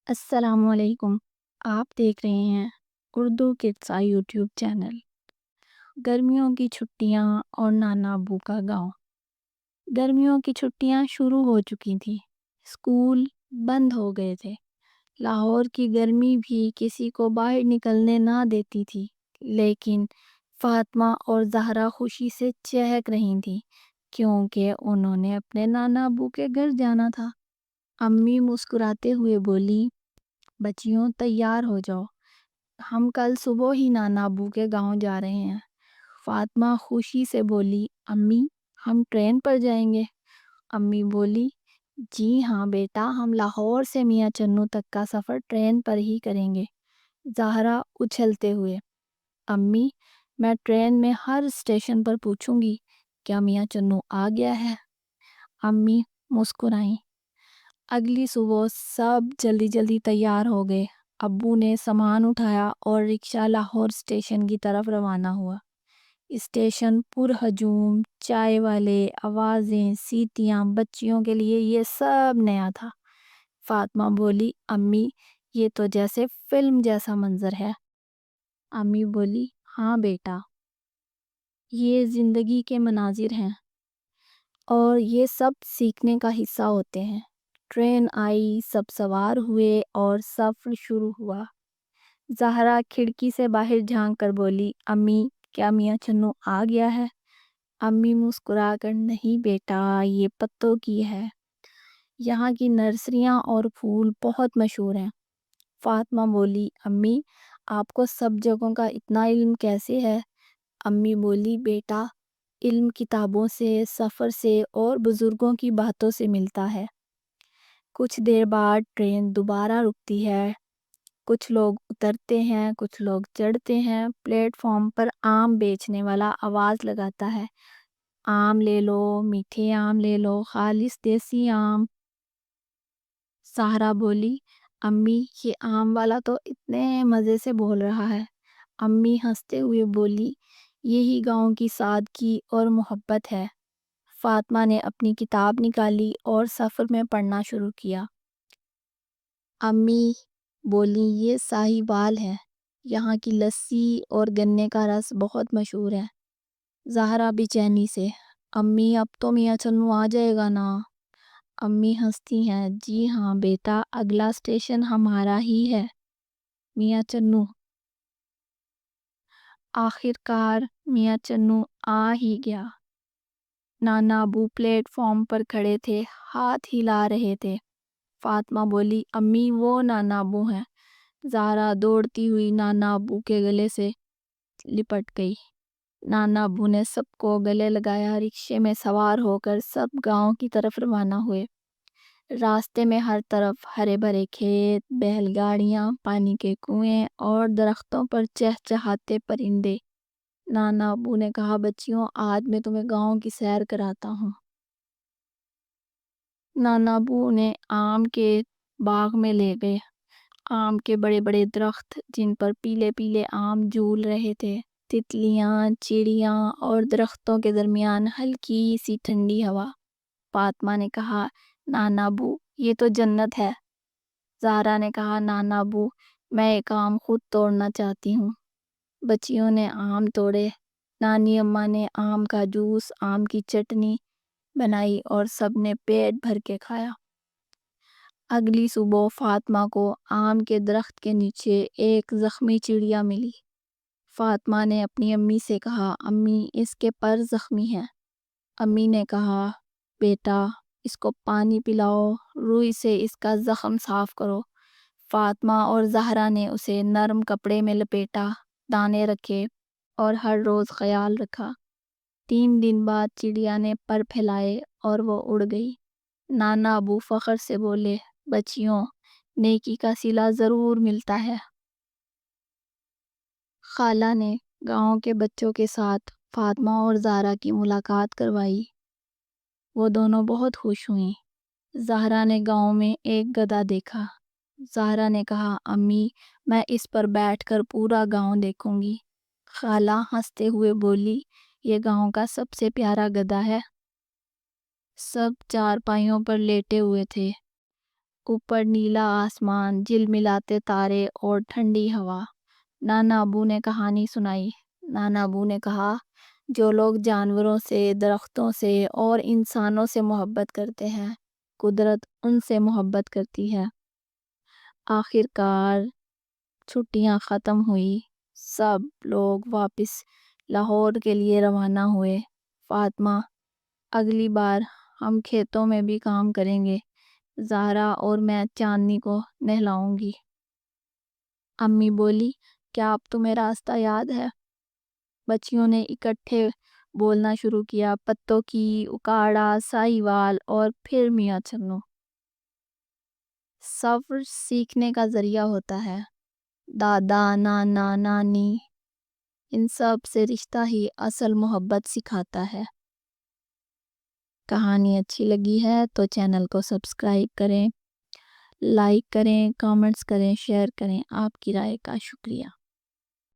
السلام علیکم۔ آپ دیکھ رہے ہیں اردو کڈس یوٹیوب چینل۔ گرمیوں کی چھٹیاں اور نانا ابو کا گاؤں۔ گرمیوں کی چھٹیاں شروع ہو چکی تھی، اسکول بند ہو گئے تھے۔ لاہور کی گرمی بھی کسی کو باہر نکلنے نہ دیتی تھی، لیکن فاطمہ اور زہرا خوشی سے چہک رہی تھیں کیونکہ انہوں نے اپنے نانا ابو کے گھر جانا تھا۔ امی مسکراتے ہوئے بولی، بچیوں تیار ہو جاؤ، ہم کل صبح ہی نانا ابو کے گاؤں جا رہے ہیں۔ فاطمہ خوشی سے بولی، امی ہم ٹرین پر جائیں گے؟ امی بولی، جی ہاں بیٹا، ہم لاہور سے میاں چنو تک کا سفر ٹرین پر ہی کریں گے۔ زہرا اچھلتے ہوئے، امی میں ٹرین میں ہر اسٹیشن پر پوچھوں گی کیا میاں چنو آ گیا ہے؟ امی مسکرائیں۔ اگلی صبح سب جلدی جلدی تیار ہو گئے۔ ابو نے سامان اٹھایا اور رکشہ لاہور اسٹیشن کی طرف روانہ ہوا۔ اسٹیشن پر ہجوم، چائے والے، آوازیں، سیٹیاں، بچیوں کے لیے یہ سب نیا تھا۔ فاطمہ بولی، امی یہ تو جیسے فلم جیسا منظر ہے۔ امی بولی، ہاں بیٹا، یہ زندگی کے مناظر ہیں اور یہ سب سیکھنے کا حصہ ہوتے ہیں۔ ٹرین آئی، سب سوار ہوئے اور سفر شروع ہوا۔ زہرا کھڑکی سے باہر جھانک کر بولی، امی کیا میاں چنو آ گیا ہے؟ امی مسکرا کر، نہیں بیٹا، یہ پتوں کی ہے، یہاں کی نرسریاں اور پھول بہت مشہور ہیں۔ فاطمہ بولی، امی آپ کو سب جگہوں کا اتنا علم کیسے ہے؟ امی بولی، بیٹا علم کتابوں سے، سفر سے اور بزرگوں کی باتوں سے ملتا ہے۔ کچھ دیر بعد ٹرین دوبارہ رکتی ہے، کچھ لوگ اترتے ہیں، کچھ لوگ چڑھتے ہیں۔ پلیٹ فارم پر آم بیچنے والا آواز لگاتا ہے، آم لے لو، میٹھے آم لے لو، خالص دیسی آم۔ زہرا بولی، امی یہ آم والا تو اتنے مزے سے بول رہا ہے۔ امی ہنستے ہوئے بولی، یہی گاؤں کی سادگی اور محبت ہے۔ فاطمہ نے اپنی کتاب نکالی اور سفر میں پڑھنا شروع کیا۔ امی بولی، یہ ساہیوال ہے، یہاں کی لسی اور گنے کا رس بہت مشہور ہے۔ زہرا بے چینی سے، امی اب تو میاں چنو آ جائے گا نا؟ امی ہنستی ہیں، جی ہاں بیٹا، اگلا اسٹیشن ہمارا ہی ہے، میاں چنو۔ آخر کار میاں چنو آ ہی گیا۔ نانا ابو پلیٹ فارم پر کھڑے تھے، ہاتھ ہلا رہے تھے۔ فاطمہ بولی، امی وہ نانا ابو ہیں۔ زہرا دوڑتی ہوئی نانا ابو کے گلے سے لپٹ گئی۔ نانا ابو نے سب کو گلے لگایا۔ رکشے میں سوار ہو کر سب گاؤں کی طرف روانہ ہوئے۔ راستے میں ہر طرف ہرے بھرے کھیت، بیل گاڑیاں، پانی کے کنویں اور درختوں پر چہچہاتے پرندے۔ نانا ابو نے کہا، بچیوں آج میں تمہیں گاؤں کی سیر کراتا ہوں۔ نانا ابو نے آم کے باغ میں لے گئے۔ آم کے بڑے بڑے درخت جن پر پیلے پیلے آم جھول رہے تھے، تتلیاں، چڑیاں اور درختوں کے درمیان ہلکی سی ٹھنڈی ہوا۔ فاطمہ نے کہا، نانا ابو یہ تو جنت ہے۔ زہرا نے کہا، نانا ابو میں ایک آم خود توڑنا چاہتی ہوں۔ بچیوں نے آم توڑے، نانی اماں نے آم کا جوس، آم کی چٹنی بنائی اور سب نے پیٹ بھر کے کھایا۔ اگلی صبح فاطمہ کو آم کے درخت کے نیچے ایک زخمی چڑیا ملی۔ فاطمہ نے اپنی امی سے کہا، امی اس کے پر زخمی ہیں۔ امی نے کہا، بیٹا اس کو پانی پلاؤ، روئی سے اس کا زخم صاف کرو۔ فاطمہ اور زہرا نے اسے نرم کپڑے میں لپیٹا، دانے رکھے اور ہر روز خیال رکھا۔ 3 دن بعد چڑیا نے پر پھیلائے اور وہ اڑ گئی۔ نانا ابو فخر سے بولے، بچیوں نیکی کا صلہ ضرور ملتا ہے۔ خالہ نے گاؤں کے بچوں کے ساتھ فاطمہ اور زہرا کی ملاقات کروائی۔ وہ دونوں بہت خوش ہوئیں۔ زہرا نے گاؤں میں ایک گدھا دیکھا۔ زہرا نے کہا، امی میں اس پر بیٹھ کر پورا گاؤں دیکھوں گی۔ خالہ ہنستے ہوئے بولی، یہ گاؤں کا سب سے پیارا گدھا ہے۔ سب چارپائیوں پر لیٹے ہوئے تھے، اوپر نیلا آسمان، جھلملاتے تارے اور ٹھنڈی ہوا۔ نانا ابو نے کہانی سنائی۔ نانا ابو نے کہا، جو لوگ جانوروں سے، درختوں سے اور انسانوں سے محبت کرتے ہیں، قدرت ان سے محبت کرتی ہے۔ آخر کار چھٹیاں ختم ہوئی، سب لوگ واپس لاہور کے لیے روانہ ہوئے۔ فاطمہ، اگلی بار ہم کھیتوں میں بھی کام کریں گے، زہرا اور میں چاندنی کو نہلاؤں گی۔ امی بولی، کیا اب تمہیں راستہ یاد ہے؟ بچیوں نے اکٹھے بولنا شروع کیا، پتوں کی، اکاڑا، ساہیوال اور پھر میاں چنو۔ سفر سیکھنے کا ذریعہ ہوتا ہے۔ دادا، نانا، نانی، ان سب سے رشتہ ہی اصل محبت سکھاتا ہے۔ کہانی اچھی لگی ہے تو چینل کو سبسکرائب کریں، لائک کریں، کامنٹس کریں، شیئر کریں۔ آپ کی رائے کا شکریہ۔